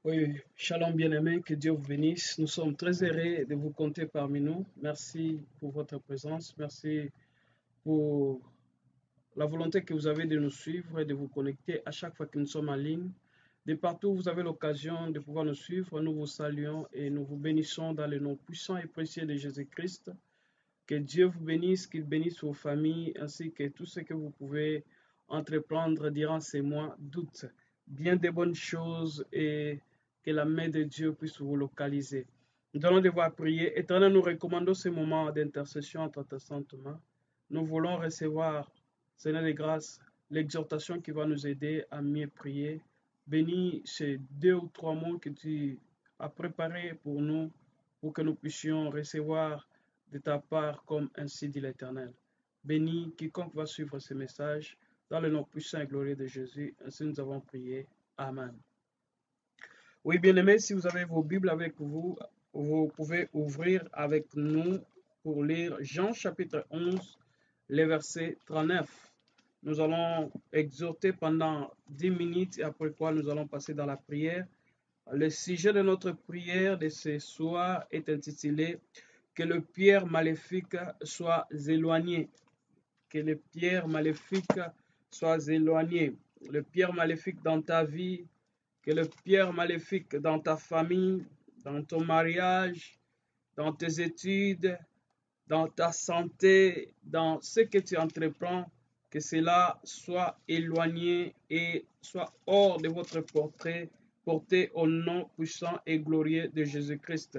Oui, shalom bien-aimé, que Dieu vous bénisse. Nous sommes très heureux de vous compter parmi nous. Merci pour votre présence. Merci pour la volonté que vous avez de nous suivre et de vous connecter à chaque fois que nous sommes en ligne. De partout où vous avez l'occasion de pouvoir nous suivre, nous vous saluons et nous vous bénissons dans le nom puissant et précieux de Jésus-Christ. Que Dieu vous bénisse, qu'il bénisse vos familles ainsi que tout ce que vous pouvez entreprendre durant ces mois d'août. Bien de bonnes choses et que la main de Dieu puisse vous localiser. Nous allons devoir prier. Éternel, nous recommandons ce moment d'intercession entre ta sainte main. Nous voulons recevoir, Seigneur de grâce, l'exhortation qui va nous aider à mieux prier. Bénis ces 2 ou 3 mots que tu as préparés pour nous, pour que nous puissions recevoir de ta part, comme ainsi dit l'Éternel. Bénis quiconque va suivre ce message, dans le nom puissant et glorieux de Jésus. Ainsi nous avons prié. Amen. Oui, bien-aimés, si vous avez vos Bibles avec vous, vous pouvez ouvrir avec nous pour lire Jean chapitre 11, les versets 39. Nous allons exhorter pendant 10 minutes, et après quoi nous allons passer dans la prière. Le sujet de notre prière de ce soir est intitulé « Que le pierre maléfique soit éloigné ». Que le pierre maléfique soit éloigné. Le pierre maléfique dans ta vie, que le pierre maléfique dans ta famille, dans ton mariage, dans tes études, dans ta santé, dans ce que tu entreprends, que cela soit éloigné et soit hors de votre portée au nom puissant et glorieux de Jésus-Christ.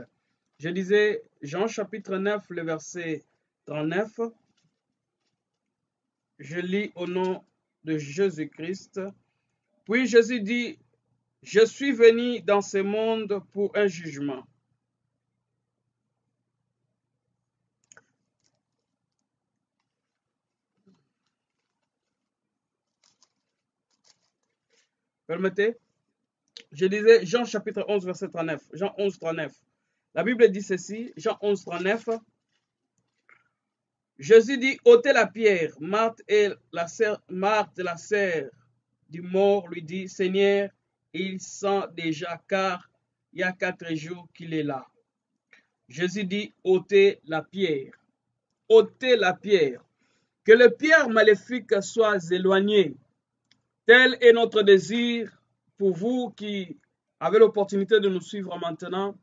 Je disais Jean chapitre 9, le verset 39. Je lis au nom de Jésus-Christ. Puis Jésus dit, je suis venu dans ce monde pour un jugement. Permettez, je disais Jean chapitre 11, verset 39. Jean 11, 39. La Bible dit ceci, Jean 11, 39. Jésus dit, ôtez la pierre. Marthe, la sœur du mort, lui dit, Seigneur, il sent déjà car il y a 4 jours qu'il est là. Jésus dit, ôtez la pierre. Ôtez la pierre. Que le pierre maléfique soit éloigné. Tel est notre désir pour vous qui avez l'opportunité de nous suivre maintenant.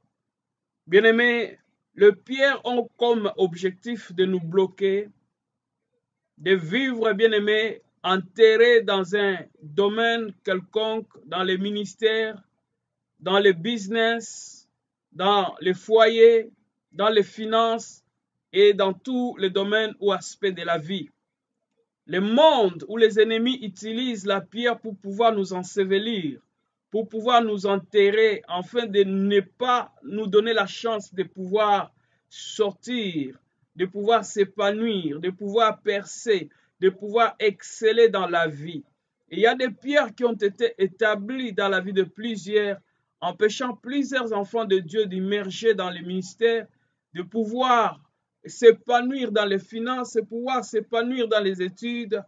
Bien-aimés, le pierre ont comme objectif de nous bloquer, de vivre, bien-aimés, enterrés dans un domaine quelconque, dans les ministères, dans le business, dans les foyers, dans les finances et dans tous les domaines ou aspects de la vie. Le monde où les ennemis utilisent la pierre pour pouvoir nous ensevelir, pour pouvoir nous enterrer, afin de ne pas nous donner la chance de pouvoir sortir, de pouvoir s'épanouir, de pouvoir percer, de pouvoir exceller dans la vie. Et il y a des pierres qui ont été établies dans la vie de plusieurs, empêchant plusieurs enfants de Dieu d'immerger dans le ministère, de pouvoir s'épanouir dans les finances, de pouvoir s'épanouir dans les études.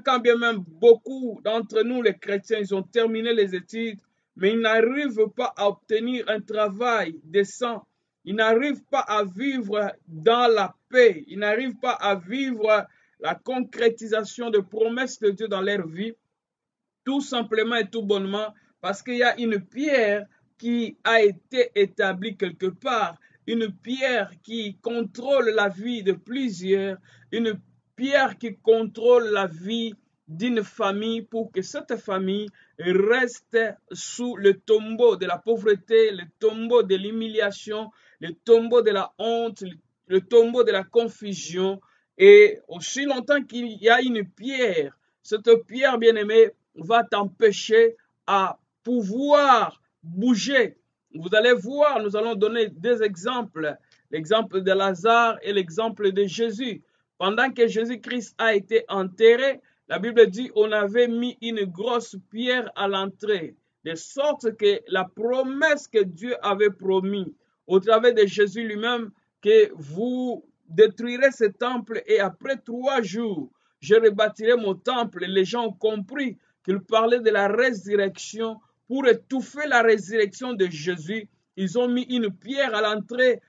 Quand bien même beaucoup d'entre nous, les chrétiens, ils ont terminé les études, mais ils n'arrivent pas à obtenir un travail décent. Ils n'arrivent pas à vivre dans la paix. Ils n'arrivent pas à vivre la concrétisation de promesses de Dieu dans leur vie, tout simplement et tout bonnement parce qu'il y a une pierre qui a été établie quelque part, une pierre qui contrôle la vie de plusieurs, une pierre qui contrôle la vie d'une famille pour que cette famille reste sous le tombeau de la pauvreté, le tombeau de l'humiliation, le tombeau de la honte, le tombeau de la confusion. Et aussi longtemps qu'il y a une pierre, cette pierre bien-aimée va t'empêcher à pouvoir bouger. Vous allez voir, nous allons donner 2 exemples, l'exemple de Lazare et l'exemple de Jésus. Pendant que Jésus-Christ a été enterré, la Bible dit on avait mis une grosse pierre à l'entrée, de sorte que la promesse que Dieu avait promis au travers de Jésus lui-même, que vous détruirez ce temple et après 3 jours, je rebâtirai mon temple. Les gens ont compris qu'il parlait de la résurrection pour étouffer la résurrection de Jésus, ils ont mis une pierre à l'entrée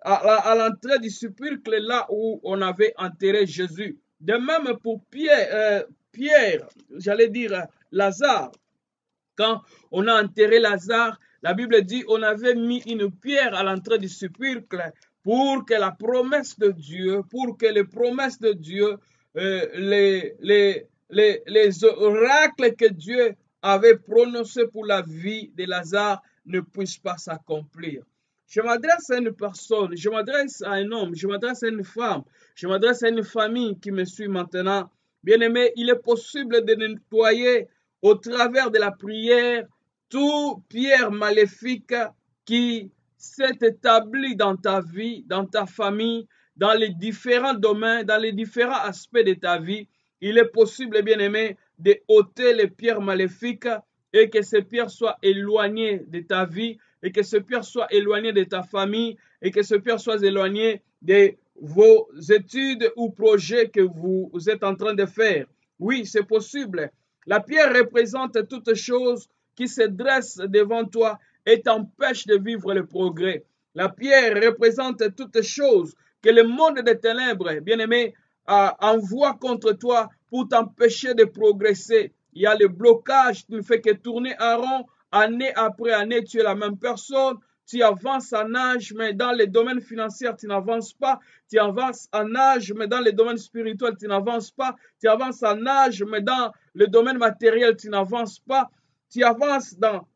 à l'entrée du sépulcre là où on avait enterré Jésus. De même pour Pierre, j'allais dire Lazare. Quand on a enterré Lazare, la Bible dit on avait mis une pierre à l'entrée du sépulcre pour que la promesse de Dieu, pour que les promesses de Dieu, les oracles que Dieu avait prononcés pour la vie de Lazare ne puissent pas s'accomplir. Je m'adresse à une personne, je m'adresse à un homme, je m'adresse à une femme, je m'adresse à une famille qui me suit maintenant. Bien-aimé, il est possible de nettoyer au travers de la prière tout pierre maléfique qui s'est établi dans ta vie, dans ta famille, dans les différents domaines, dans les différents aspects de ta vie. Il est possible, bien-aimé, de ôter les pierres maléfiques et que ces pierres soient éloignées de ta vie, et que ces pierres soient éloignées de ta famille, et que ces pierres soient éloignées de vos études ou projets que vous êtes en train de faire. Oui, c'est possible. La pierre représente toute chose qui se dresse devant toi et t'empêche de vivre le progrès. La pierre représente toute chose que le monde des ténèbres, bien-aimé, envoie contre toi pour t'empêcher de progresser. Il y a le blocage qui ne fait que tourner en rond, année après année, tu es la même personne, tu avances en âge, mais dans les domaines financiers, tu n'avances pas, tu avances en âge, mais dans les domaines spirituels, tu n'avances pas, tu avances en âge, mais dans le domaine matériel, tu n'avances pas, tu avances dans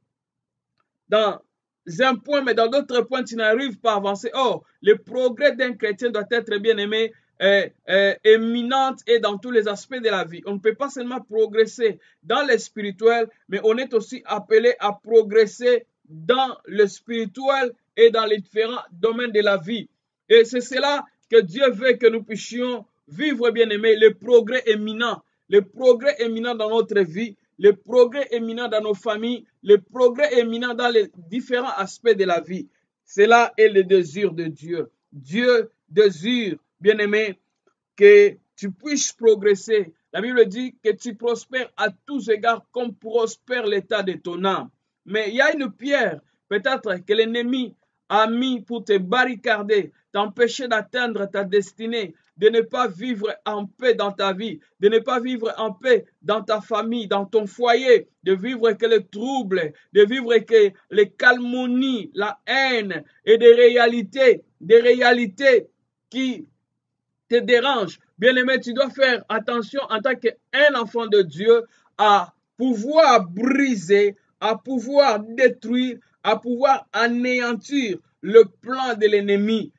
un point, mais dans d'autres points, tu n'arrives pas à avancer. Or, le progrès d'un chrétien doit être bien aimé, éminente et dans tous les aspects de la vie. On ne peut pas seulement progresser dans le spirituel, mais on est aussi appelé à progresser dans le spirituel et dans les différents domaines de la vie. Et c'est cela que Dieu veut que nous puissions vivre, bien aimé, le progrès éminent dans notre vie, le progrès éminent dans nos familles, le progrès éminent dans les différents aspects de la vie. Cela est le désir de Dieu. Dieu désire, bien-aimé, que tu puisses progresser. La Bible dit que tu prospères à tous égards comme prospère l'état de ton âme. Mais il y a une pierre, peut-être que l'ennemi a mis pour te barricader, t'empêcher d'atteindre ta destinée, de ne pas vivre en paix dans ta vie, de ne pas vivre en paix dans ta famille, dans ton foyer, de vivre que les troubles, de vivre que les calomnies, la haine et des réalités qui te dérangent. Bien-aimé, tu dois faire attention en tant qu'un enfant de Dieu à pouvoir briser, à pouvoir détruire, à pouvoir anéantir le plan de l'ennemi,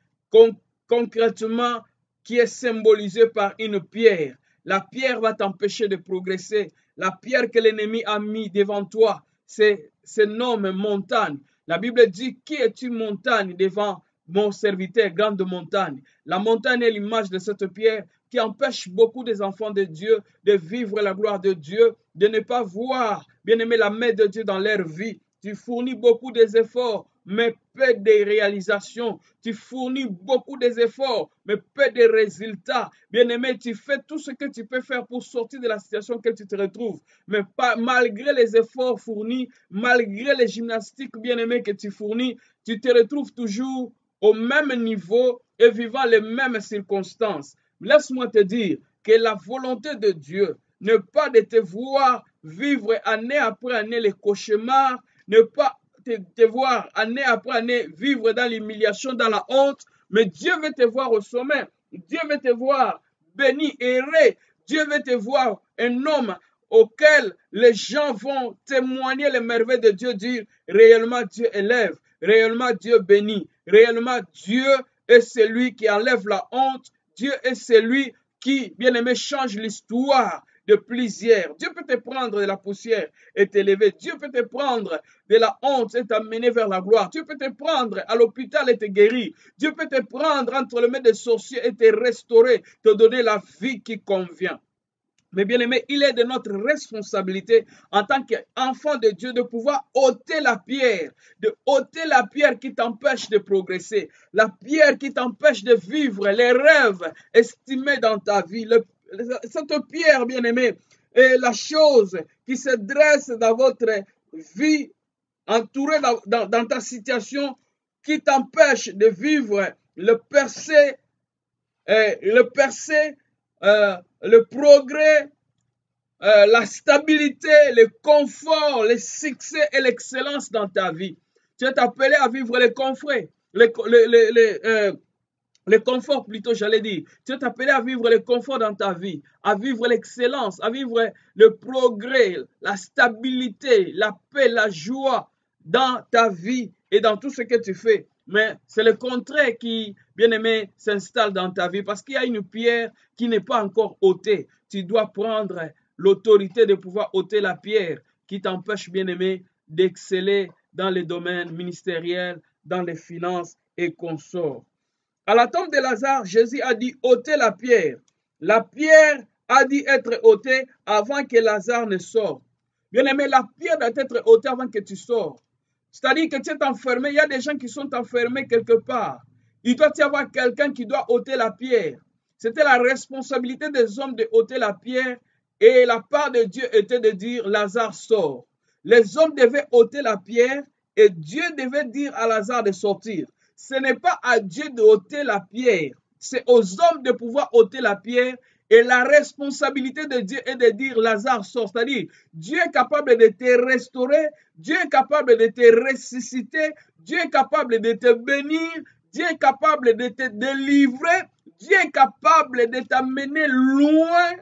concrètement, qui est symbolisé par une pierre. La pierre va t'empêcher de progresser. La pierre que l'ennemi a mis devant toi, se nomme montagne. La Bible dit, qui est une montagne devant mon serviteur, grande montagne? La montagne est l'image de cette pierre qui empêche beaucoup des enfants de Dieu de vivre la gloire de Dieu, de ne pas voir, bien aimé, la main de Dieu dans leur vie. Tu fournis beaucoup des efforts, mais peu de réalisations. Tu fournis beaucoup des efforts, mais peu de résultats. Bien-aimé, tu fais tout ce que tu peux faire pour sortir de la situation que tu te retrouves. Mais malgré les efforts fournis, malgré les gymnastiques, bien-aimé, que tu fournis, tu te retrouves toujours au même niveau et vivant les mêmes circonstances. Laisse-moi te dire que la volonté de Dieu n'est pas de te voir vivre année après année les cauchemars, ne pas te voir année après année vivre dans l'humiliation, dans la honte, mais Dieu veut te voir au sommet. Dieu veut te voir béni, erré. Dieu veut te voir un homme auquel les gens vont témoigner les merveilles de Dieu, dire réellement Dieu élève, réellement Dieu bénit, réellement Dieu est celui qui enlève la honte, Dieu est celui qui, bien aimé, change l'histoire de plusieurs. Dieu peut te prendre de la poussière et t'élever. Dieu peut te prendre de la honte et t'amener vers la gloire. Dieu peut te prendre à l'hôpital et te guérir. Dieu peut te prendre entre les mains des sorciers et te restaurer, te donner la vie qui convient. Mais bien aimé, il est de notre responsabilité en tant qu'enfant de Dieu de pouvoir ôter la pierre qui t'empêche de progresser, la pierre qui t'empêche de vivre les rêves estimés dans ta vie. Cette pierre, bien aimé, est la chose qui se dresse dans votre vis entouré dans ta situation qui t'empêche de vivre le progrès, la stabilité, le confort, le succès et l'excellence dans ta vie. Tu es appelé à vivre les confrères, le confort plutôt, j'allais dire. Tu es appelé à vivre le confort dans ta vie, à vivre l'excellence, à vivre le progrès, la stabilité, la paix, la joie dans ta vie et dans tout ce que tu fais. Mais c'est le contraire qui, bien aimé, s'installe dans ta vie parce qu'il y a une pierre qui n'est pas encore ôtée. Tu dois prendre l'autorité de pouvoir ôter la pierre qui t'empêche, bien aimé, d'exceller dans les domaines ministériels, dans les finances et consorts. À la tombe de Lazare, Jésus a dit ôtez la pierre. La pierre a dit être ôtée avant que Lazare ne sorte. Bien aimé, la pierre doit être ôtée avant que tu sors. C'est-à-dire que tu es enfermé, il y a des gens qui sont enfermés quelque part. Il doit y avoir quelqu'un qui doit ôter la pierre. C'était la responsabilité des hommes de ôter la pierre et la part de Dieu était de dire Lazare sort. Les hommes devaient ôter la pierre et Dieu devait dire à Lazare de sortir. Ce n'est pas à Dieu de ôter la pierre, c'est aux hommes de pouvoir ôter la pierre et la responsabilité de Dieu est de dire Lazare sort. C'est-à-dire, Dieu est capable de te restaurer, Dieu est capable de te ressusciter, Dieu est capable de te bénir, Dieu est capable de te délivrer, Dieu est capable de t'amener loin.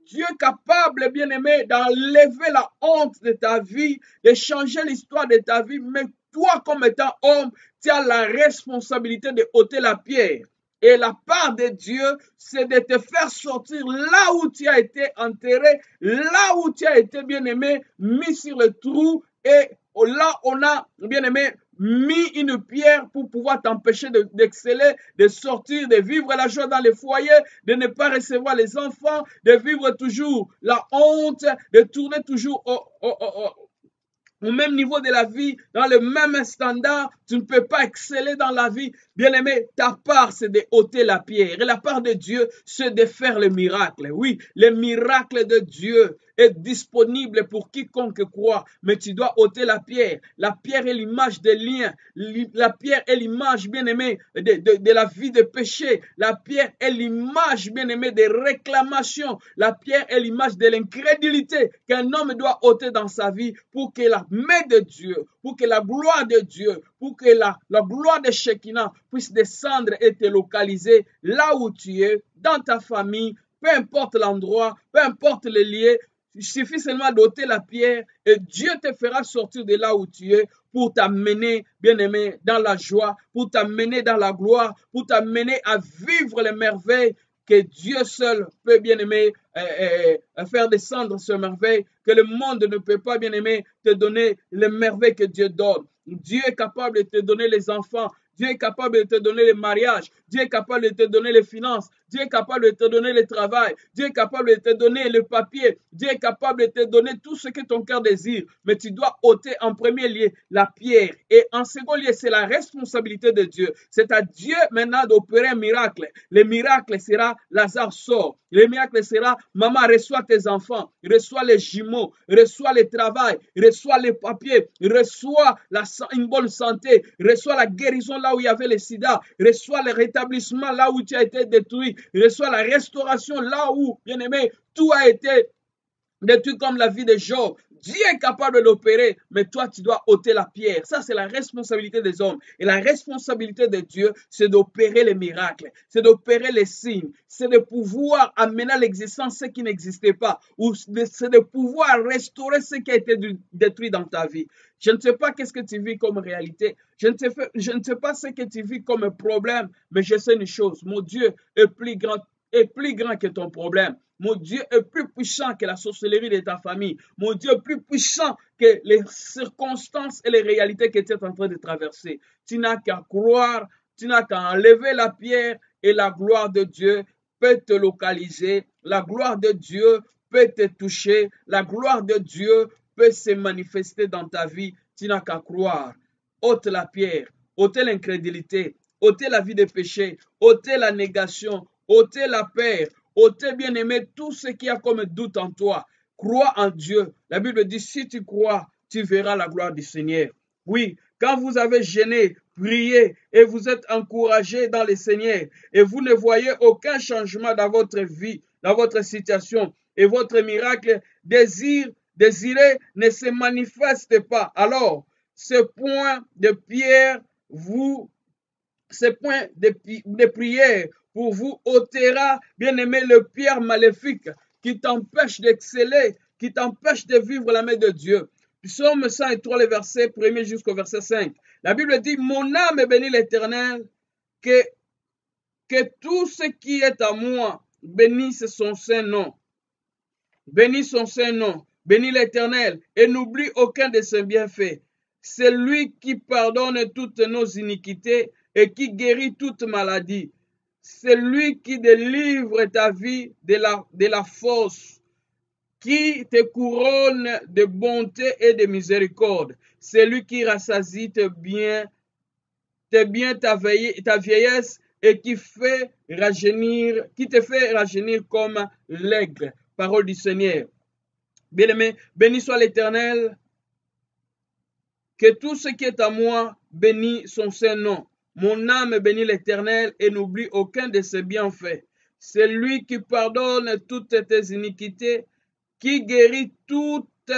Dieu est capable, bien-aimé, d'enlever la honte de ta vie, de changer l'histoire de ta vie. Mais toi, comme étant homme, tu as la responsabilité de ôter la pierre. Et la part de Dieu, c'est de te faire sortir là où tu as été enterré, là où tu as été, bien-aimé, mis sur le trou. Et là, on a, bien-aimé, mis une pierre pour pouvoir t'empêcher d'exceller, de sortir, de vivre la joie dans les foyers, de ne pas recevoir les enfants, de vivre toujours la honte, de tourner toujours au même niveau de la vie, dans le même standard, tu ne peux pas exceller dans la vie. Bien-aimé, ta part, c'est de ôter la pierre. Et la part de Dieu, c'est de faire le miracle. Oui, le miracle de Dieu est disponible pour quiconque croit. Mais tu dois ôter la pierre. La pierre est l'image des liens. La pierre est l'image, bien-aimé, de la vie de péché. La pierre est l'image, bien-aimé, des réclamations. La pierre est l'image de l'incrédulité qu'un homme doit ôter dans sa vie pour que la main de Dieu, pour que la gloire de Dieu, pour que la gloire de Shekinah puisse descendre et te localiser là où tu es, dans ta famille, peu importe l'endroit, peu importe les lieux. Il suffit seulement d'ôter la pierre et Dieu te fera sortir de là où tu es pour t'amener, bien-aimé, dans la joie, pour t'amener dans la gloire, pour t'amener à vivre les merveilles que Dieu seul peut, bien-aimé, faire descendre ce merveille, que le monde ne peut pas, bien-aimé, te donner les merveilles que Dieu donne. Dieu est capable de te donner les enfants. Dieu est capable de te donner le mariage. Dieu est capable de te donner les finances. Dieu est capable de te donner le travail. Dieu est capable de te donner le papier. Dieu est capable de te donner tout ce que ton cœur désire. Mais tu dois ôter en premier lieu la pierre. Et en second lieu, c'est la responsabilité de Dieu. C'est à Dieu maintenant d'opérer un miracle. Le miracle sera Lazare sort. Le miracle sera maman reçoit tes enfants. Reçoit les jumeaux. Reçoit le travail. Reçoit les papiers. Reçoit une bonne santé. Reçoit la guérison là où il y avait le sida. Reçoit le rétablissement là où tu as été détruit. Reçoit la restauration là où, bien aimé, tout a été détruit comme la vie de Job. Dieu est capable d'opérer, mais toi, tu dois ôter la pierre. Ça, c'est la responsabilité des hommes. Et la responsabilité de Dieu, c'est d'opérer les miracles, c'est d'opérer les signes, c'est de pouvoir amener à l'existence ce qui n'existait pas, ou c'est de pouvoir restaurer ce qui a été détruit dans ta vie. Je ne sais pas qu'est-ce que tu vis comme réalité. Je ne sais pas ce que tu vis comme problème, mais je sais une chose. Mon Dieu est plus grand que ton problème. Mon Dieu est plus puissant que la sorcellerie de ta famille. Mon Dieu est plus puissant que les circonstances et les réalités que tu es en train de traverser. Tu n'as qu'à croire, tu n'as qu'à enlever la pierre et la gloire de Dieu peut te localiser. La gloire de Dieu peut te toucher. La gloire de Dieu peut se manifester dans ta vie. Tu n'as qu'à croire. Ôte la pierre, ôtez l'incrédulité, ôtez la vie de péché, ôtez la négation, ôtez la peur, ôtez, bien-aimé, tout ce qui a comme doute en toi. Crois en Dieu. La Bible dit, si tu crois, tu verras la gloire du Seigneur. Oui, quand vous avez jeûné, prié et vous êtes encouragé dans le Seigneur et vous ne voyez aucun changement dans votre vie, dans votre situation et votre miracle désiré ne se manifeste pas, alors ce point de pierre de prière pour vous ôtera, bien-aimé, le pierre maléfique qui t'empêche d'exceller, qui t'empêche de vivre la main de Dieu. Psaume 103, le verset 1er jusqu'au verset 5. La Bible dit, mon âme bénit l'Éternel, que tout ce qui est à moi bénisse son saint nom. Bénis son saint nom, bénis l'Éternel et n'oublie aucun de ses bienfaits. C'est lui qui pardonne toutes nos iniquités et qui guérit toute maladie. C'est lui qui délivre ta vie de la fosse, qui te couronne de bonté et de miséricorde. C'est lui qui rassasie ta vieillesse et qui te fait rajeunir comme l'aigle. Parole du Seigneur. Bien-aimé, béni soit l'Éternel, que tout ce qui est à moi bénit son saint nom. Mon âme bénit l'Éternel et n'oublie aucun de ses bienfaits. C'est lui qui pardonne toutes tes iniquités, qui guérit toutes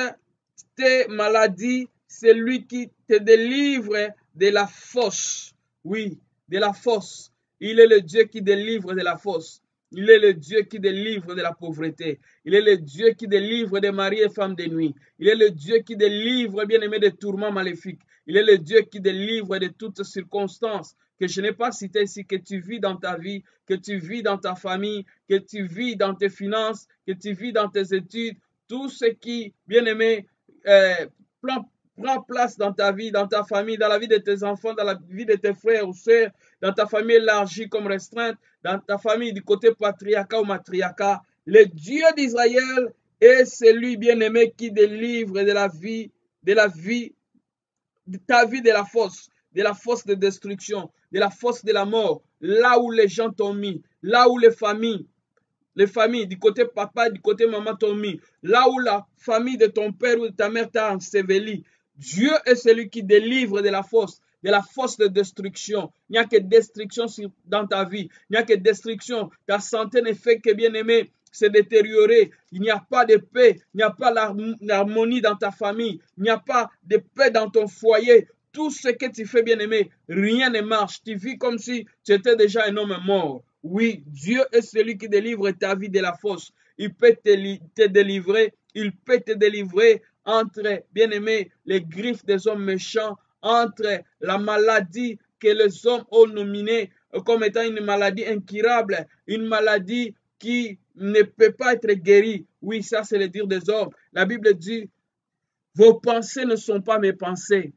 tes maladies. C'est lui qui te délivre de la fosse. Oui, de la fosse. Il est le Dieu qui délivre de la fosse. Il est le Dieu qui délivre de la pauvreté. Il est le Dieu qui délivre des maris et femmes de nuit. Il est le Dieu qui délivre, bien-aimé, des tourments maléfiques. Il est le Dieu qui délivre de toutes circonstances que je n'ai pas citées ici, que tu vis dans ta vie, que tu vis dans ta famille, que tu vis dans tes finances, que tu vis dans tes études. Tout ce qui, bien-aimé, prend place dans ta vie, dans ta famille, dans la vie de tes enfants, dans la vie de tes frères ou sœurs, dans ta famille élargie comme restreinte, dans ta famille du côté patriarcat ou matriarcat. Le Dieu d'Israël est celui bien-aimé qui délivre de ta vie de la fosse de destruction, de la fosse de la mort, là où les gens t'ont mis, là où les familles du côté papa, du côté maman t'ont mis, là où la famille de ton père ou de ta mère t'a enseveli. Dieu est celui qui délivre de la fosse de destruction. Il n'y a que destruction dans ta vie. Il n'y a que destruction. Ta santé ne fait que, bien-aimé, se détériorer. Il n'y a pas de paix. Il n'y a pas l'harmonie dans ta famille. Il n'y a pas de paix dans ton foyer. Tout ce que tu fais, bien-aimé, rien ne marche. Tu vis comme si tu étais déjà un homme mort. Oui, Dieu est celui qui délivre ta vie de la fosse. Il peut te délivrer. Il peut te délivrer entre, bien-aimé, les griffes des hommes méchants, entre la maladie que les hommes ont nominée comme étant une maladie incurable, une maladie qui ne peut pas être guérie. Oui, ça c'est le dire des hommes. La Bible dit, vos pensées ne sont pas mes pensées.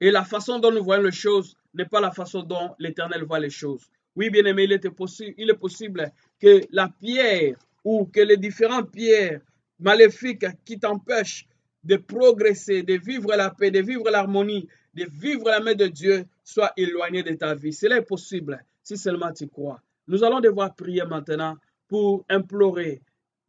Et la façon dont nous voyons les choses n'est pas la façon dont l'Éternel voit les choses. Oui, bien-aimé, il est possible que la pierre ou que les différentes pierres maléfiques qui t'empêchent de progresser, de vivre la paix, de vivre l'harmonie, de vivre la main de Dieu, soient éloignées de ta vie. Cela est possible si seulement tu crois. Nous allons devoir prier maintenant pour implorer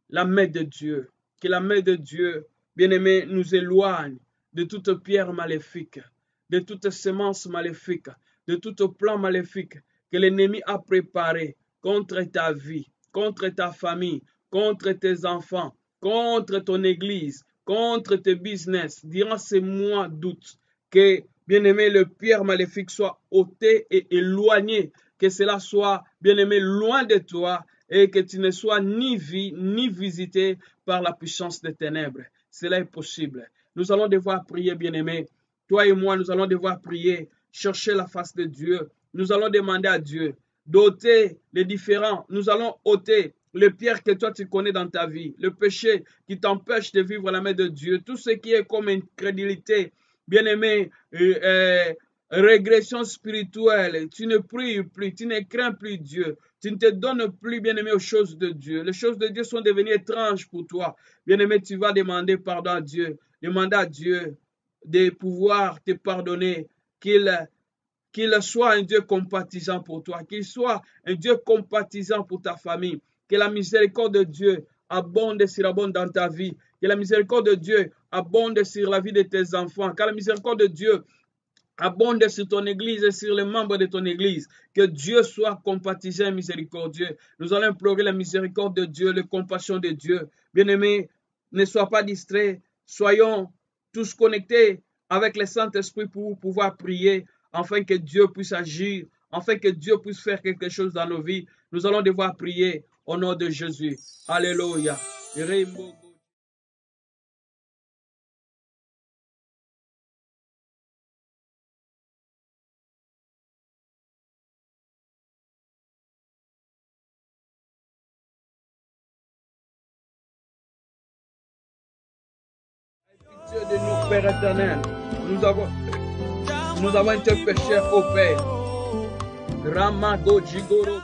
la main de Dieu. Que la main de Dieu, bien-aimé, nous éloigne de toute pierre maléfique, de toute semence maléfique, de tout plan maléfique que l'ennemi a préparé contre ta vie, contre ta famille, contre tes enfants, contre ton église, contre tes business, durant ces mois d'août. Que, bien-aimé, le pierre maléfique soit ôté et éloigné, que cela soit, bien-aimé, loin de toi et que tu ne sois ni vu, ni visité par la puissance des ténèbres. Cela est possible. Nous allons devoir prier, bien-aimé. Toi et moi, nous allons devoir prier, chercher la face de Dieu. Nous allons demander à Dieu d'ôter les différents. Nous allons ôter les pierres que toi tu connais dans ta vie, le péché qui t'empêche de vivre la main de Dieu, tout ce qui est comme incrédulité, bien-aimé, régression spirituelle, tu ne pries plus, tu ne crains plus Dieu, tu ne te donnes plus, bien-aimé, aux choses de Dieu. Les choses de Dieu sont devenues étranges pour toi. Bien-aimé, tu vas demander pardon à Dieu, demander à Dieu de pouvoir te pardonner, qu'il soit un Dieu compatissant pour toi, qu'il soit un Dieu compatissant pour ta famille, que la miséricorde de Dieu abonde et surabonde dans ta vie, Que la miséricorde de Dieu abonde sur la vie de tes enfants. Que la miséricorde de Dieu abonde sur ton église et sur les membres de ton église. Que Dieu soit compatissant et miséricordieux. Nous allons implorer la miséricorde de Dieu, la compassion de Dieu. Bien-aimés, ne sois pas distrait. Soyons tous connectés avec le Saint-Esprit pour pouvoir prier, afin que Dieu puisse agir, afin que Dieu puisse faire quelque chose dans nos vies. Nous allons devoir prier au nom de Jésus. Alléluia. Pitié de nous, Père éternel. Nous avons été pécheurs, ô Père. Ramago Jigoro.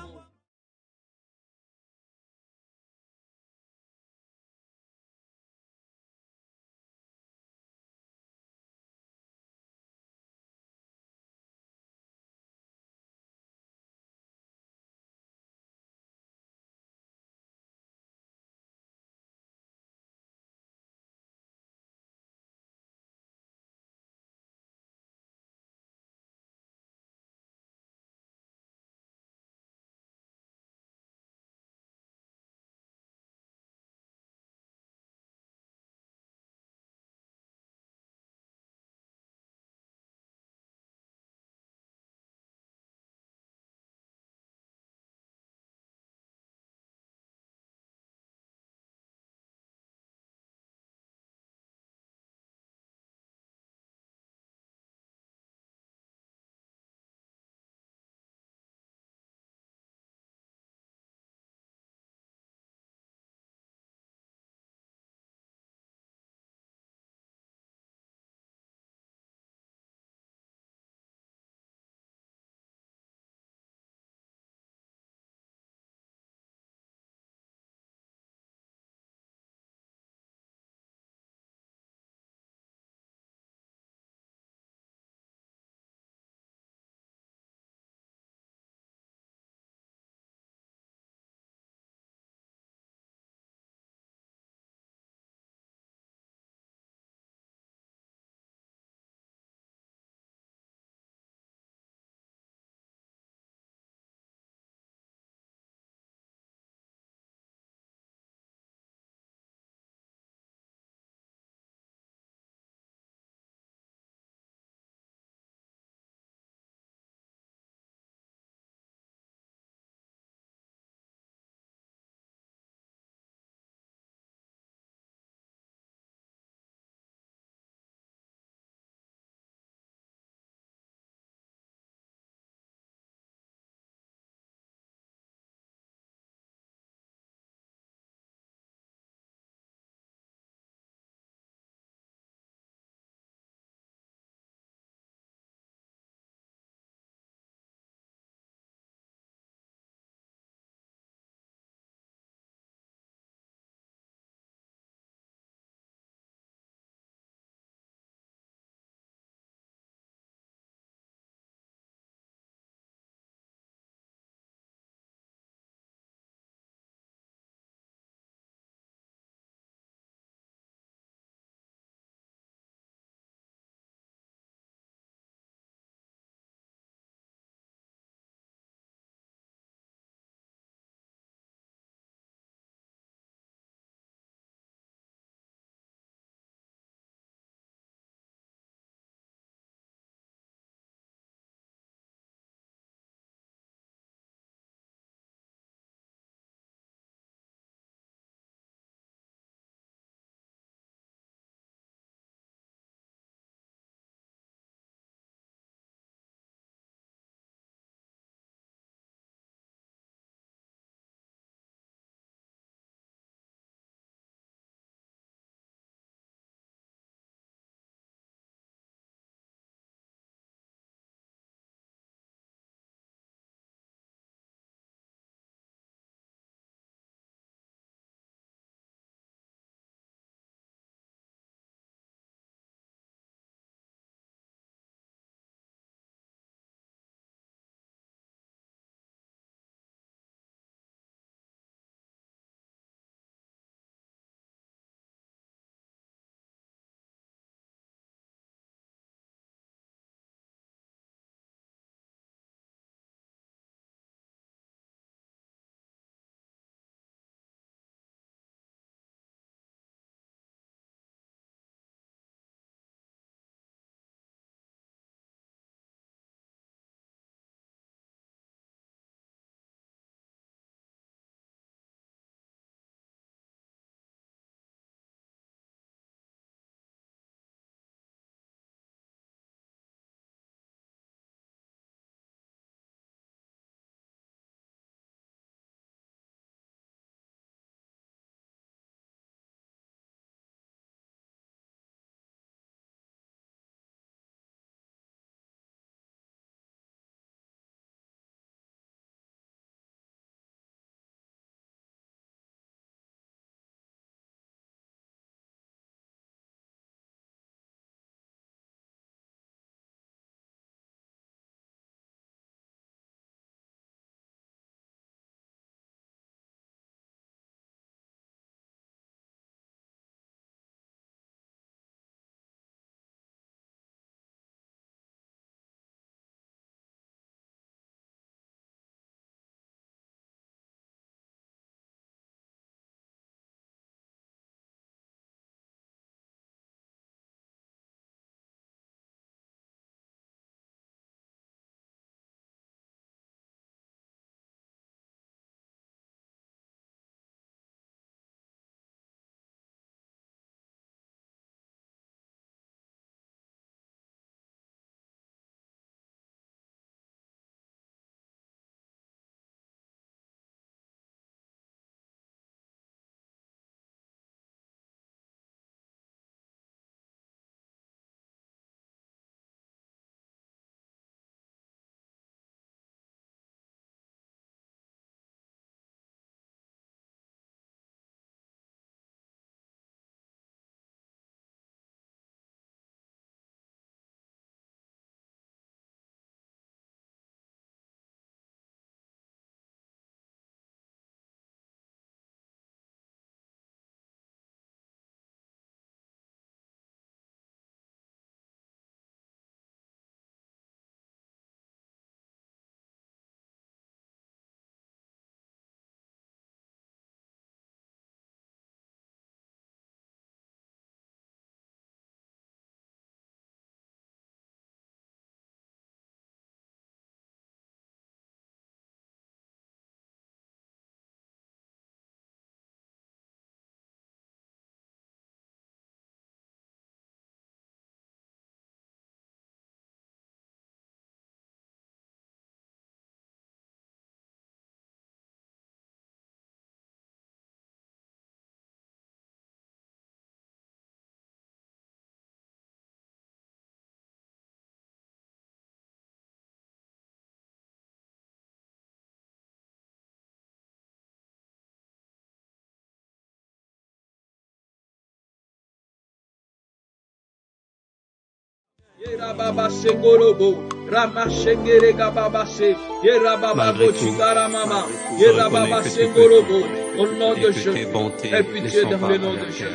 Rababa Shengorobo, Rama Shengere Gababashe, Yerababa Bochigara Mama, Yerababa Shengorobo, au nom de Jésus, aie pitié dans le nom de Jésus.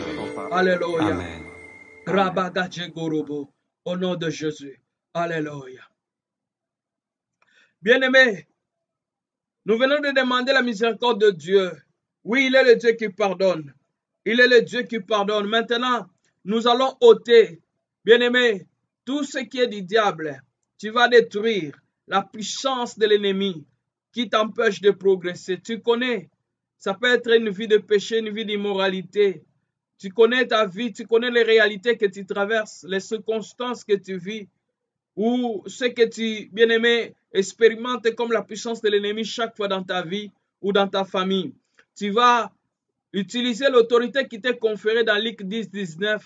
Alléluia. Rabaga Shengorobo, au nom de Jésus. Alléluia. Bien-aimés, nous venons de demander la miséricorde de Dieu. Oui, il est le Dieu qui pardonne. Il est le Dieu qui pardonne. Maintenant, nous allons ôter, bien-aimés, tout ce qui est du diable. Tu vas détruire la puissance de l'ennemi qui t'empêche de progresser. Tu connais, ça peut être une vie de péché, une vie d'immoralité. Tu connais ta vie, tu connais les réalités que tu traverses, les circonstances que tu vis, ou ce que tu, bien-aimé, expérimentes comme la puissance de l'ennemi chaque fois dans ta vie ou dans ta famille. Tu vas utiliser l'autorité qui t'est conférée dans Luc 10, 19.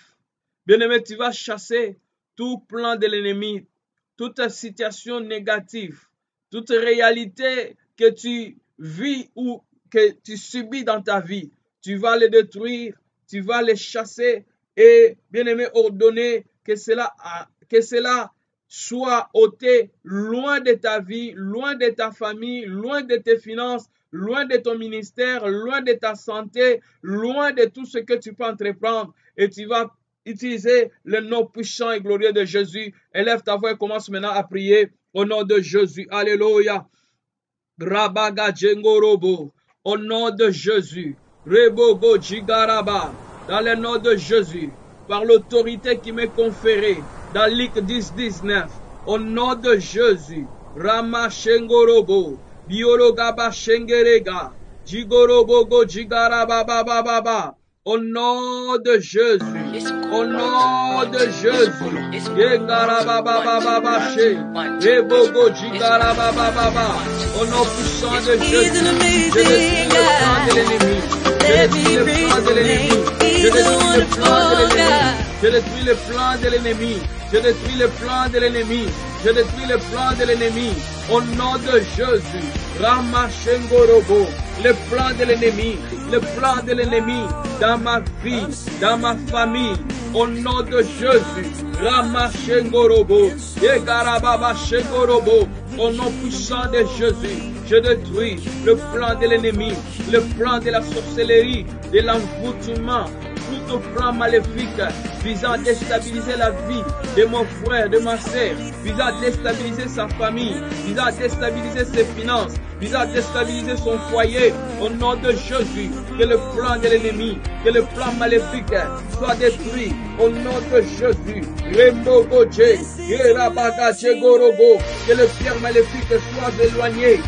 Bien-aimé, tu vas chasser tout plan de l'ennemi, toute situation négative, toute réalité que tu vis ou que tu subis dans ta vie. Tu vas les détruire, tu vas les chasser et, bien-aimé, ordonner que cela soit ôté loin de ta vie, loin de ta famille, loin de tes finances, loin de ton ministère, loin de ta santé, loin de tout ce que tu peux entreprendre. Et tu vas utiliser le nom puissant et glorieux de Jésus. Élève ta voix et commence maintenant à prier au nom de Jésus. Alléluia. Rabaga Djengorobo. Au nom de Jésus. Rebogo Jigaraba. Dans le nom de Jésus. Par l'autorité qui m'est conférée. Dans Luc 10, 19. Au nom de Jésus. Rama Shengorobo. Biologaba Shengerega. Jigorobogo Jigaraba Baba Baba. Au nom de Jésus, au nom de Jésus, au nom puissant de Jésus, je détruis le plan de l'ennemi, je détruis le plan de l'ennemi, je détruis le plan de l'ennemi, je détruis le plan de l'ennemi, au nom de Jésus, Rama Shengorobo, le plan de l'ennemi, dans ma vie, dans ma famille, au nom de Jésus, Rama Shengorobo, Yegarababa Shengorobo, au nom puissant de Jésus, je détruis le plan de l'ennemi, le plan de la sorcellerie, de l'envoûtement, tout plan maléfique visant à déstabiliser la vie de mon frère, de ma sœur, visant à déstabiliser sa famille, visant à déstabiliser ses finances, visant à déstabiliser son foyer, au nom de Jésus, que le plan de l'ennemi, que le plan maléfique soit détruit, au nom de Jésus, que le pierre maléfique soit éloigné,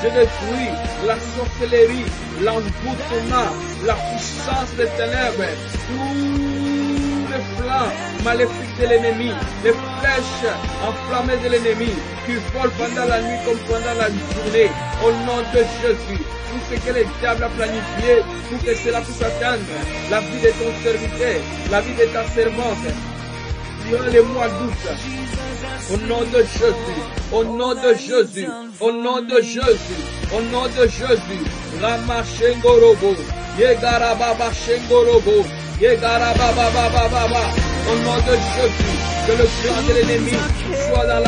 je détruis la sorcellerie, l'envoûtement, la puissance des ténèbres, tous les plans maléfiques de l'ennemi, les flèches enflammées de l'ennemi qui volent pendant la nuit comme pendant la journée. Au nom de Jésus, tout ce que le diable a planifié pour que cela puisse atteindre la vie de ton serviteur, la vie de ta servante, durant les mois d'août. Au nom de Jésus, au nom de Jésus, au nom de Jésus, au nom de Jésus, Rama Shengorobo, Yegarababa Shengorobo, Yegarababa Baba, au nom de Jésus, que le plan de l'ennemi soit dans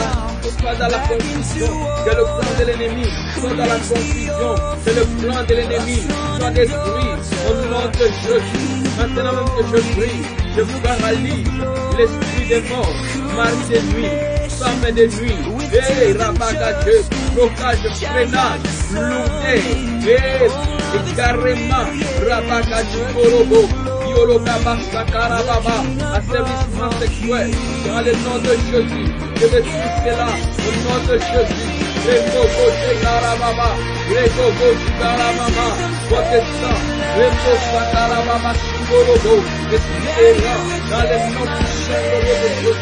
la confusion, que le plan de l'ennemi soit dans la confusion, que le plan de l'ennemi soit détruit, au nom de Jésus. Maintenant même que je prie, je vous paralyse l'esprit des morts, mari de nuit, femme de nuit, et rabagage, blocage, freinage, lourdé, et carrément, rabagage, korobo, biologaba, sakarababa, asservissement sexuel, dans le nom de Jésus, je détruis cela, au nom de Jésus, Regogo, Sekarababa, Regogo, Sikaramama, protestant, Rego, Sakarababa, Shingorobo, esprit dans le nom puissant de Jésus,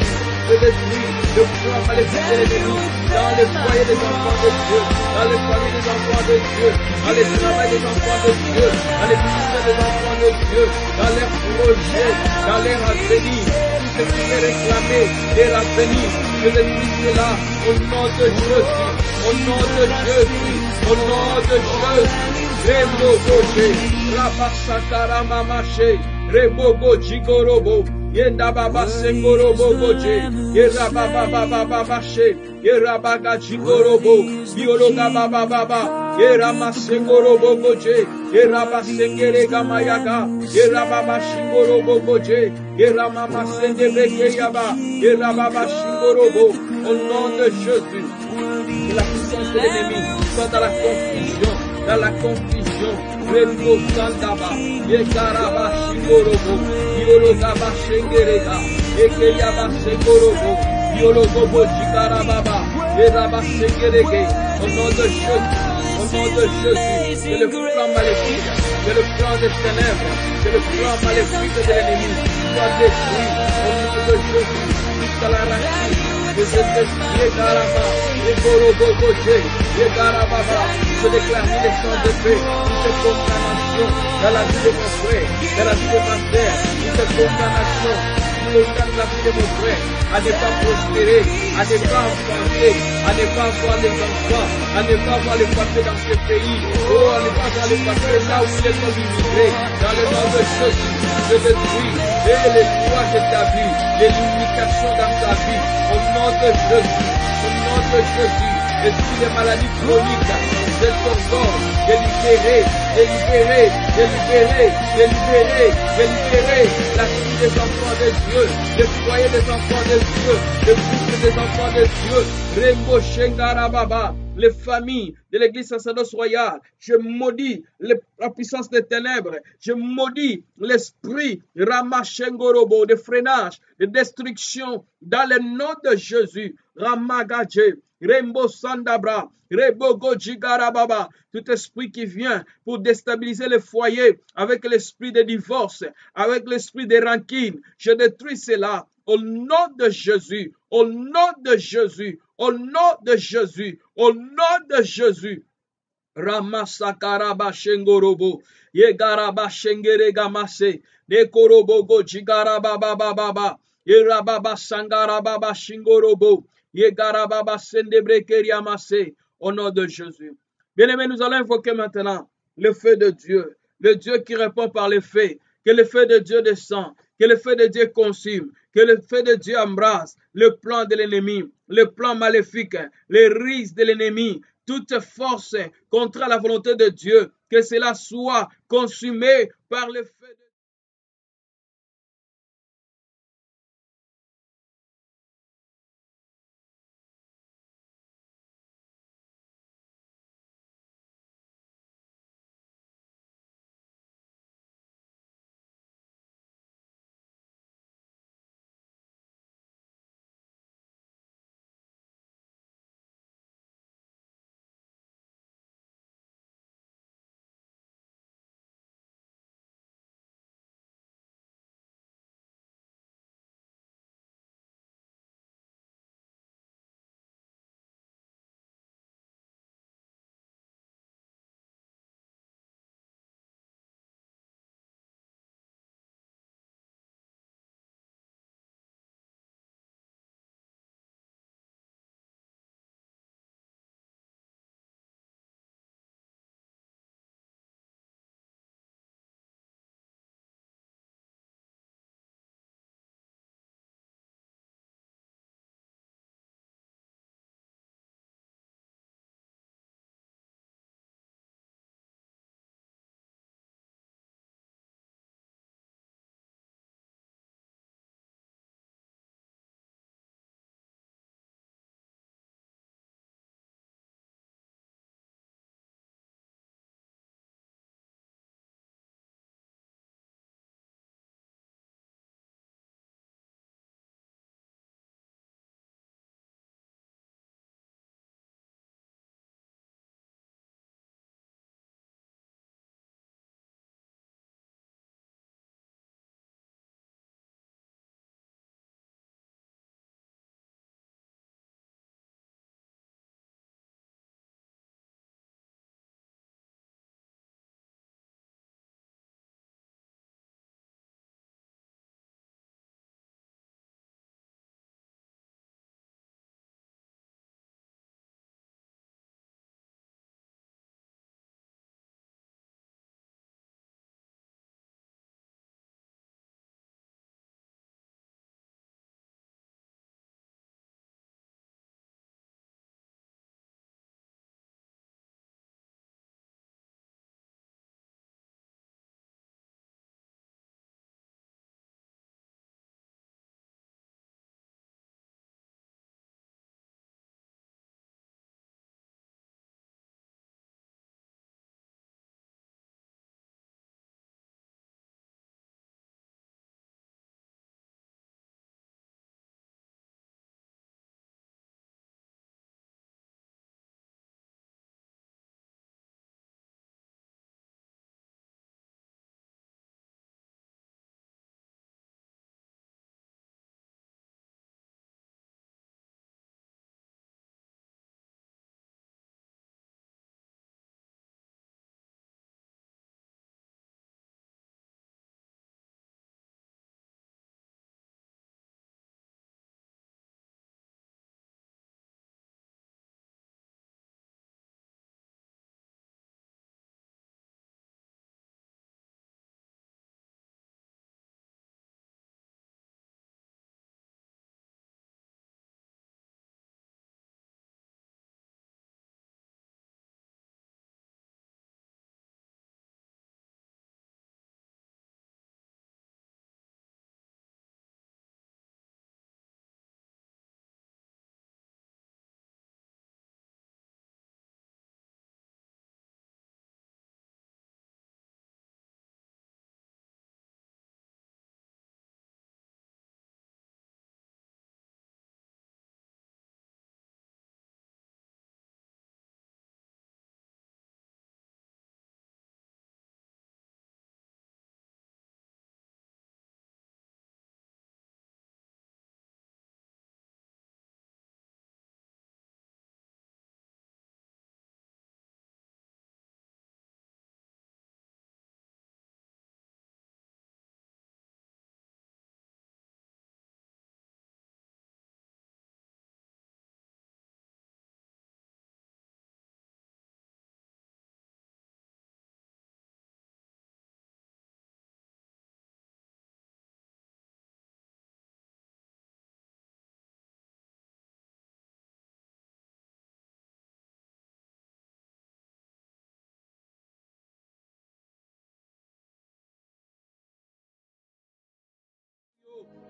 je détruis le plan maléfique de l'ennemi dans les foyers des enfants de Dieu, dans les familles des enfants de Dieu, dans les travails des enfants de Dieu, dans les ministères des enfants de Dieu, dans leurs projets, dans leurs avenirs, tout ce qui est réclamé, les avenirs, je détruis cela au nom de Jésus, au nom de Jésus, au nom de Jésus. Rebogo, Rabasakara Mamache, Rebogo, Jigorobo, Yenda baba sengorobo goje. Yera baba baba baba she. Yera baga jingorobo. Biologa baba baba. Yera masengorobo goje. Yera basengere gamayaga. Yera baba shingorobo goje. Yera mama sende beke yaba. Yera baba shingorobo. Au nom de Jésus, que la puissance de l'ennemi soit dans la confusion, dans la confusion. Rembo Sandaba, Yekaraba Shingorobo, Yologaba Shengerega, Ekeyaba Shengorobo, Yologobo Jikarababa, Yeraba Shengerege, au nom de Jésus. Au nom de Jésus, que le plan maléfique, que le plan des ténèbres, que le plan maléfique de l'ennemi soit détruit. Au nom de Jésus, jusqu'à la racine. Je déclare une naissance de paix, une condamnation dans la vie de mon frère, dans la vie de ma sœur, une condamnation dans la vie de mon frère, à ne pas prospérer, à ne pas avancer, à ne pas avoir les enfants, à ne pas avoir les papiers dans ce pays, à ne pas avoir les papiers là où ils sont immigrés, dans le nom de Jésus, je détruis et les lois établies, les limitations dans ta vie, au nom de Jésus, au nom de Jésus, esprit de maladies chroniques, je t'ordonne de libérer, de libérer, de libérer, de libérer, de libérer la vie des enfants de Dieu, le foyer des enfants de Dieu, le couple des enfants de Dieu, Rembo Shengarababa, les familles de l'église sacerdoce royale, je maudis la puissance des ténèbres, je maudis l'esprit Ramashengorobo de freinage, de destruction dans le nom de Jésus, Ramagadje, Rembo Sandabra, Rebogo Jigarababa, tout esprit qui vient pour déstabiliser le foyer avec l'esprit de divorce, avec l'esprit de rancune, je détruis cela au nom de Jésus, au nom de Jésus, au nom de Jésus, au nom de Jésus. Ramasakaraba Shengorobo, Yegaraba Shengeregamase, Nekorobogo Jigarababa Baba, Yerababa Sangarababa Shingorobo, Yegarababa Sendebrekeriamase, au nom de Jésus. Bien-aimés, nous allons invoquer maintenant le feu de Dieu, le Dieu qui répond par le feu, que le feu de Dieu descend, que le feu de Dieu consume, que le feu de Dieu embrasse le plan de l'ennemi, le plan maléfique, les rises de l'ennemi, toute force contre la volonté de Dieu, que cela soit consumé par le feu de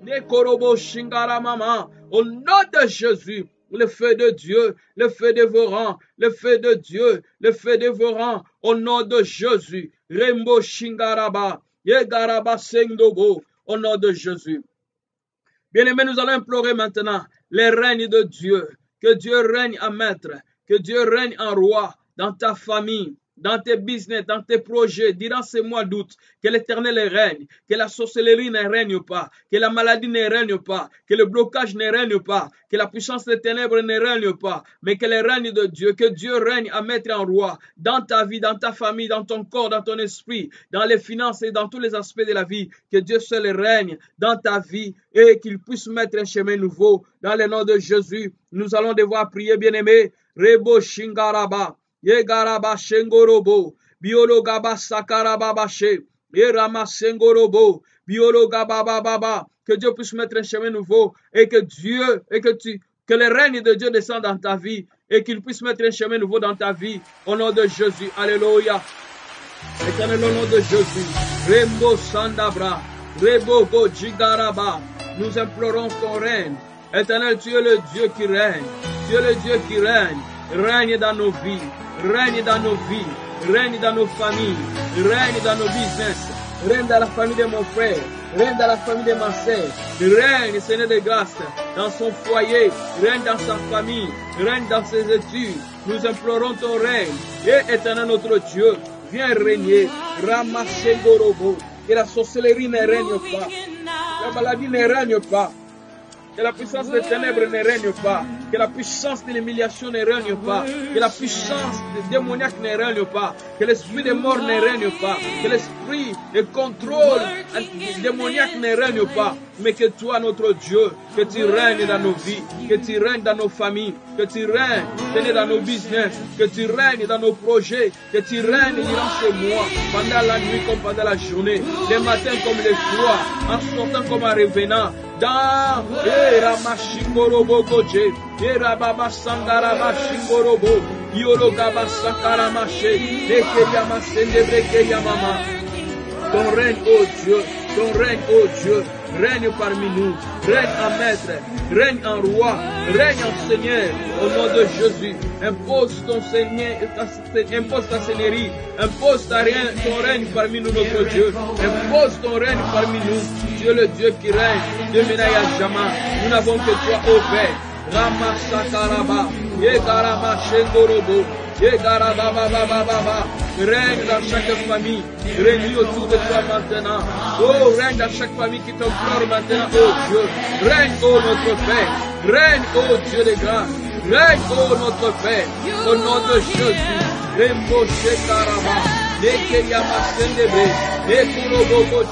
Nekorobo Shingara Mama. Au nom de Jésus. Le feu de Dieu, le feu dévorant, le feu de Dieu, le feu dévorant, au nom de Jésus. Rembo Shingaraba, Yegaraba Sengdobo, au nom de Jésus. Bien-aimés, nous allons implorer maintenant les règnes de Dieu. Que Dieu règne en maître, que Dieu règne en roi dans ta famille, dans tes business, dans tes projets, durant ces mois d'août, que l'Éternel règne, que la sorcellerie ne règne pas, que la maladie ne règne pas, que le blocage ne règne pas, que la puissance des ténèbres ne règne pas, mais que le règne de Dieu, que Dieu règne à mettre en roi dans ta vie, dans ta famille, dans ton corps, dans ton esprit, dans les finances et dans tous les aspects de la vie, que Dieu seul règne dans ta vie et qu'il puisse mettre un chemin nouveau. Dans le nom de Jésus, nous allons devoir prier, bien-aimés. Rebo Shingaraba. Yegaraba Shengorobo, Biologaba Sakarababashe, Yerama Sengorobo, Biologaba Baba, que Dieu puisse mettre un chemin nouveau et que Dieu, que le règne de Dieu descende dans ta vie et qu'il puisse mettre un chemin nouveau dans ta vie au nom de Jésus. Alléluia. Éternel, au nom de Jésus. Rembo Sandabra, Rebo Go Jigaraba, nous implorons ton règne. Éternel, tu es le Dieu qui règne. Tu es le Dieu qui règne. Règne dans nos vies. Règne dans nos vies, règne dans nos familles, règne dans nos business, règne dans la famille de mon frère, règne dans la famille de ma sœur, règne, Seigneur de grâce, dans son foyer, règne dans sa famille, règne dans ses études. Nous implorons ton règne. Et éternel notre Dieu, viens régner. Ramashengorobo, que la sorcellerie ne règne pas, la maladie ne règne pas, que la puissance des ténèbres ne règne pas, que la puissance de l'humiliation ne règne pas, que la puissance démoniaque ne règne pas, que l'esprit de mort ne règne pas, que l'esprit de contrôle démoniaque ne règne pas, mais que toi, notre Dieu, que tu règnes dans nos vies, que tu règnes dans nos familles, que tu règnes dans nos business, que tu règnes dans nos projets, que tu règnes durant ce mois, pendant la nuit comme pendant la journée, les matins comme les soirs, en sortant comme en revenant, dans Ramashingorobo Goje, Rababa Sangaraba Shingorobo, Yologaba Sakaramashe, Nekeyama Sendebreke Yamama. Ton règne, ô Dieu, ton règne, ô Dieu, règne parmi nous, règne en maître, règne en roi, règne en Seigneur, au nom de Jésus. Impose ton Seigneur, impose ta seigneurie, impose ton règne parmi nous, notre Dieu. Impose ton règne parmi nous. Tu es le Dieu qui règne, Dieu Menaya Jama. Nous n'avons que toi, ô Père. Rama Sakaraba, Yegarama Shendorobo, Yegaraba Baba. Règne dans chaque famille, règne autour de toi maintenant. Oh, règne dans chaque famille qui t'implore maintenant, oh Dieu. Règne, oh notre Père. Règne, oh Dieu de grâce. Règne, oh notre Père. Au nom de Jésus. Rembo Shekaraba, Nekeyama Sendebre, Nekurobo.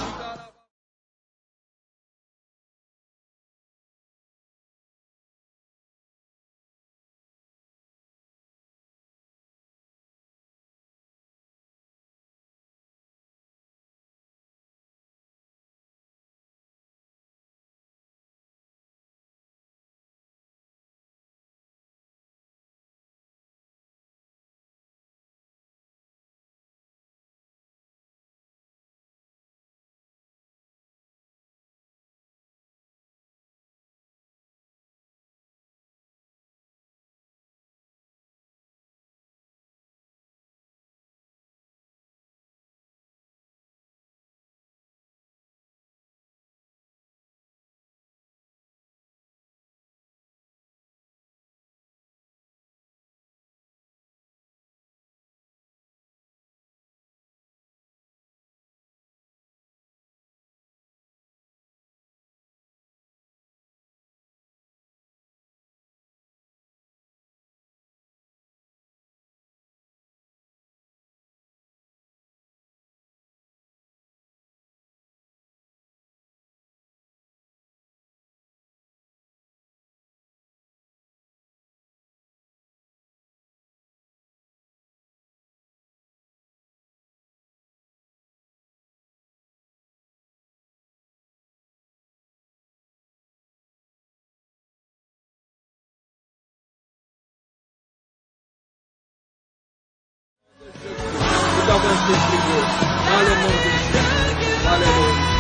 Dans le nom de Jésus. Alléluia.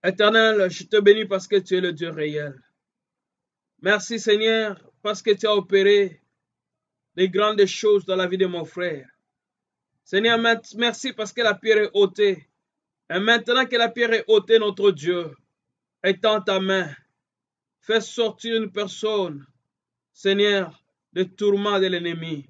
Éternel, je te bénis parce que tu es le Dieu réel. Merci Seigneur parce que tu as opéré les grandes choses dans la vie de mon frère. Seigneur, merci parce que la pierre est ôtée. Et maintenant que la pierre est ôtée, notre Dieu, étends ta main. Fais sortir une personne, Seigneur, des tourments de l'ennemi.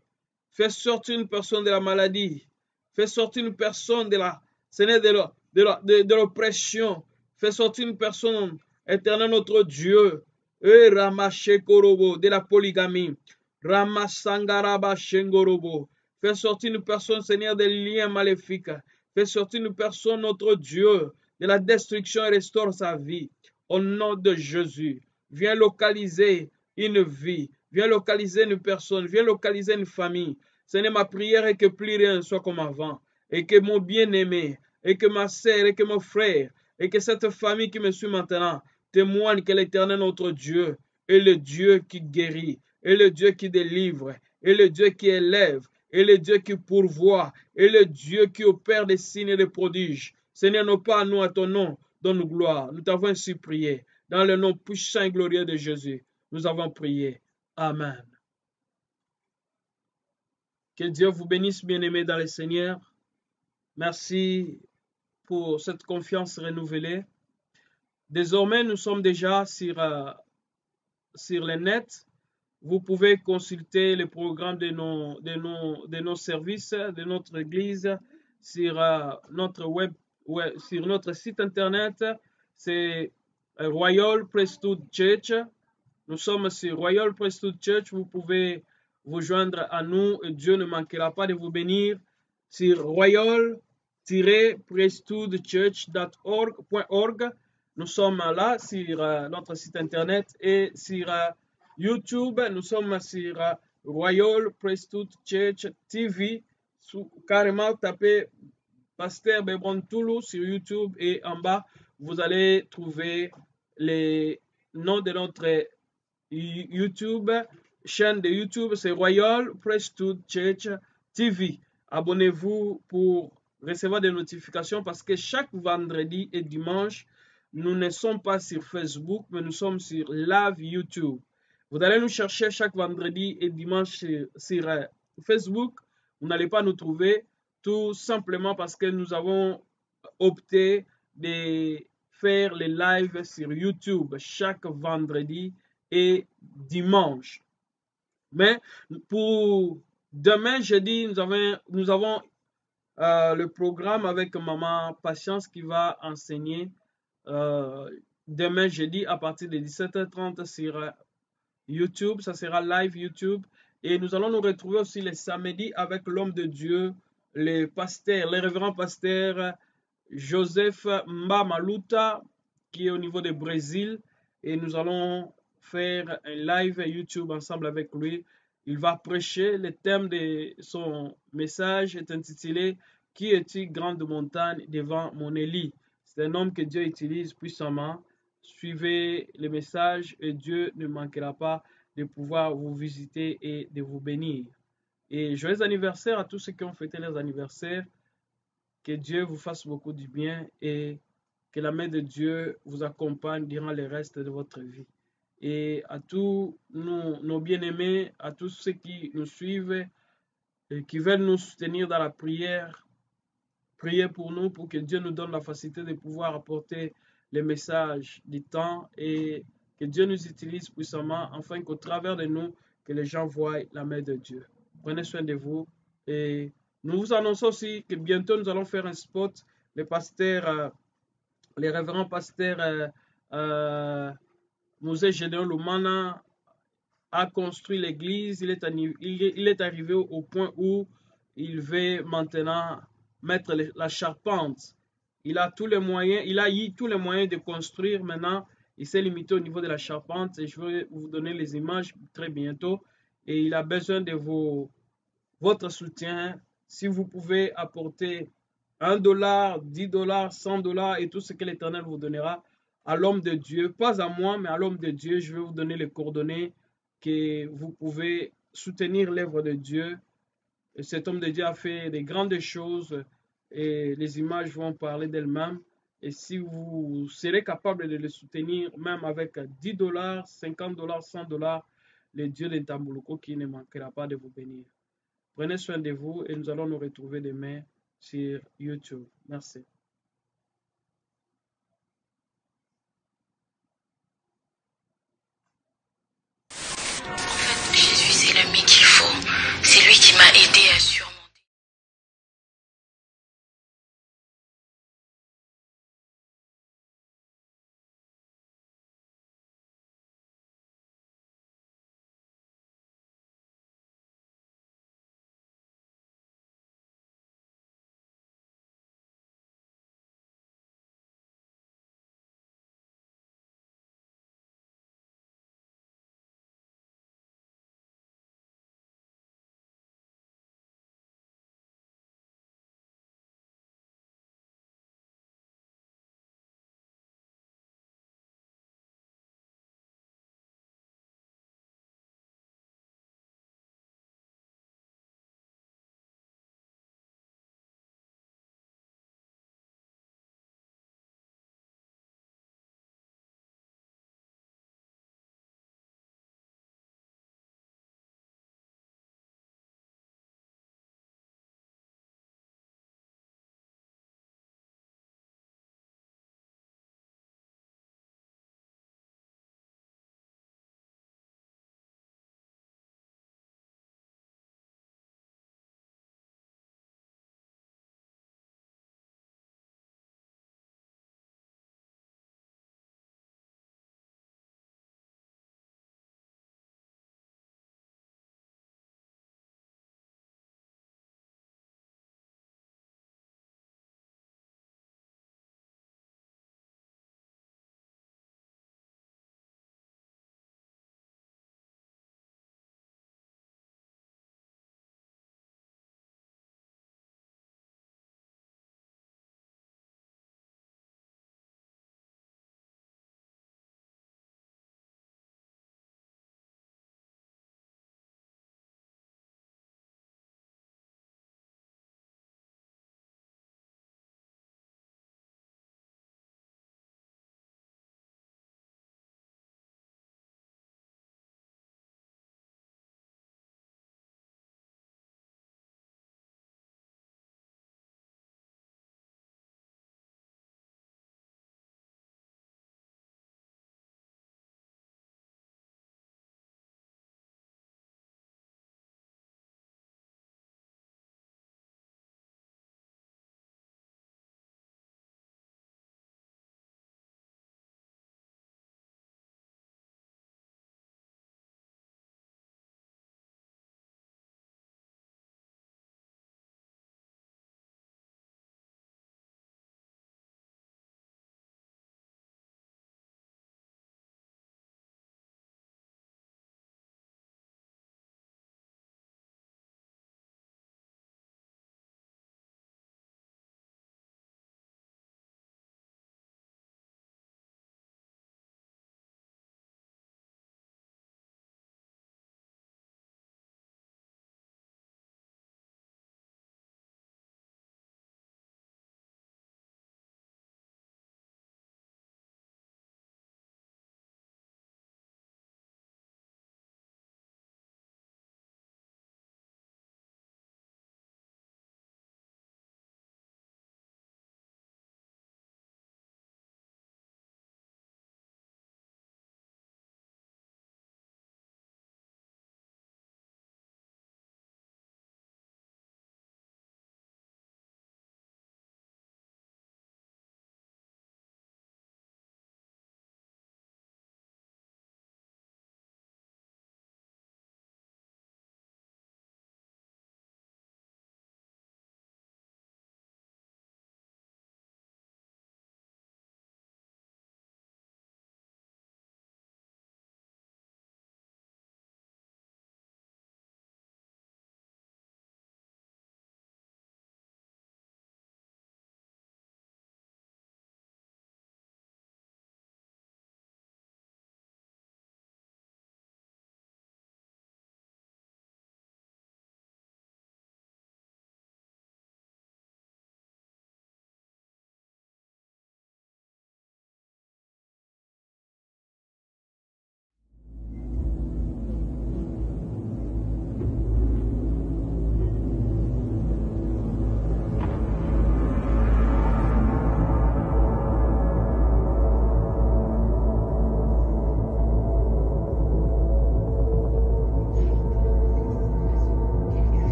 Fais sortir une personne de la maladie. Fais sortir une personne de la, Seigneur, de l'oppression. Fais sortir une personne, éternel notre Dieu, de la polygamie. Ramasangaraba Shengorobo. Fais sortir une personne, Seigneur, des liens maléfiques. Fais sortir une personne, notre Dieu, de la destruction et restaure sa vie. Au nom de Jésus, viens localiser une vie. Viens localiser une personne. Viens localiser une famille. Seigneur, ma prière est que plus rien ne soit comme avant. Et que mon bien-aimé, et que ma sœur, et que mon frère, et que cette famille qui me suit maintenant témoigne que l'Éternel, notre Dieu, est le Dieu qui guérit, est le Dieu qui délivre, est le Dieu qui élève, est le Dieu qui pourvoit, est le Dieu qui opère des signes et des prodiges. Seigneur, non pas à nous, à ton nom, donne gloire. Nous t'avons ainsi prié. Dans le nom puissant et glorieux de Jésus, nous avons prié. Amen. Que Dieu vous bénisse, bien-aimés dans le Seigneur. Merci pour cette confiance renouvelée. Désormais, nous sommes déjà sur le net. Vous pouvez consulter le programme de nos services, de notre église sur notre sur notre site internet. C'est Royal Priesthood Church. Nous sommes sur Royal Priesthood Church. Vous pouvez vous joindre à nous et Dieu ne manquera pas de vous bénir sur royal-priesthoodchurch.org. Nous sommes là sur notre site internet et sur YouTube. Nous sommes sur Royal Priesthood Church TV. Carrément, tapez Pasteur Bebron Toulou sur YouTube et en bas, vous allez trouver les noms de notre YouTube, chaîne de YouTube, c'est Royal Priesthood Church TV. Abonnez-vous pour recevoir des notifications parce que chaque vendredi et dimanche, nous ne sommes pas sur Facebook, mais nous sommes sur live YouTube. Vous allez nous chercher chaque vendredi et dimanche sur Facebook. Vous n'allez pas nous trouver tout simplement parce que nous avons opté de faire les lives sur YouTube chaque vendredi et dimanche. Mais pour demain, jeudi, nous avons le programme avec Maman Patience qui va enseigner demain jeudi à partir de 17h30 sur YouTube. Ça sera live YouTube. Et nous allons nous retrouver aussi les samedis avec l'homme de Dieu, le révérend pasteur Joseph Mbamaluta, qui est au niveau du Brésil. Et nous allons faire un live YouTube ensemble avec lui. Il va prêcher. Le thème de son message est intitulé « Qui est-il grande montagne devant mon Élie ?» C'est un homme que Dieu utilise puissamment. Suivez le message et Dieu ne manquera pas de pouvoir vous visiter et de vous bénir. Et joyeux anniversaire à tous ceux qui ont fêté leurs anniversaires. Que Dieu vous fasse beaucoup du bien et que la main de Dieu vous accompagne durant le reste de votre vie. Et à tous nos bien-aimés, à tous ceux qui nous suivent et qui veulent nous soutenir dans la prière, priez pour nous pour que Dieu nous donne la facilité de pouvoir apporter les messages du temps et que Dieu nous utilise puissamment afin qu'au travers de nous, que les gens voient la main de Dieu. Prenez soin de vous et nous vous annonçons aussi que bientôt nous allons faire un spot. Le révérend pasteur Mosé Gédéon Lumana a construit l'église. Il est arrivé au point où il veut maintenant mettre la charpente. Il a tous les moyens, il a eu tous les moyens de construire. Maintenant, il s'est limité au niveau de la charpente et je vais vous donner les images très bientôt. Et il a besoin de votre soutien. Si vous pouvez apporter $1, $10, $100 et tout ce que l'Éternel vous donnera à l'homme de Dieu, pas à moi, mais à l'homme de Dieu, je vais vous donner les coordonnées que vous pouvez soutenir l'œuvre de Dieu. Et cet homme de Dieu a fait de grandes choses et les images vont parler d'elles-mêmes. Et si vous serez capable de le soutenir, même avec 10 $, 50 $, 100 $, le Dieu de Tambuluko qui ne manquera pas de vous bénir. Prenez soin de vous et nous allons nous retrouver demain sur YouTube. Merci.